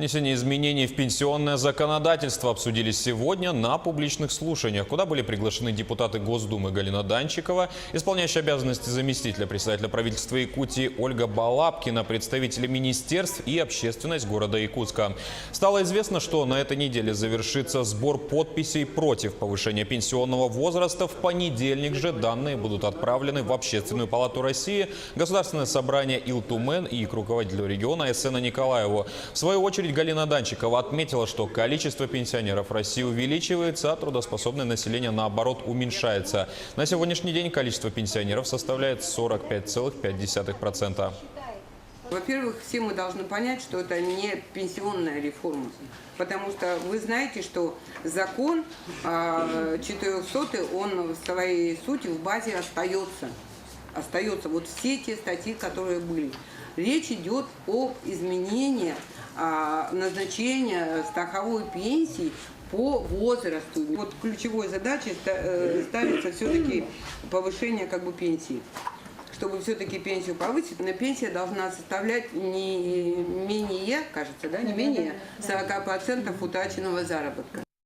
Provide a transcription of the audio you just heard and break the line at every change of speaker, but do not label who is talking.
Внесение изменений в пенсионное законодательство обсудили сегодня на публичных слушаниях, куда были приглашены депутаты Госдумы Галина Данчикова, исполняющая обязанности заместителя председателя правительства Якутии Ольга Балабкина, представители министерств и общественность города Якутска. Стало известно, что на этой неделе завершится сбор подписей против повышения пенсионного возраста. В понедельник же данные будут отправлены в Общественную палату России, Государственное собрание Ил-Тумен и к руководителю региона Эссена Николаеву. В свою очередь Галина Данчикова отметила, что количество пенсионеров в России увеличивается, а трудоспособное население, наоборот, уменьшается. На сегодняшний день количество пенсионеров составляет 45,5%.
Во-первых, все мы должны понять, что это не пенсионная реформа. Потому что вы знаете, что закон 400, он в своей сути в базе остается. Вот все те статьи, которые были. Речь идет об изменении назначения страховой пенсии по возрасту. Вот ключевой задачей ставится все-таки повышение пенсии. Чтобы все-таки пенсию повысить, но пенсия должна составлять не менее, кажется, да, не менее 40% утраченного заработка.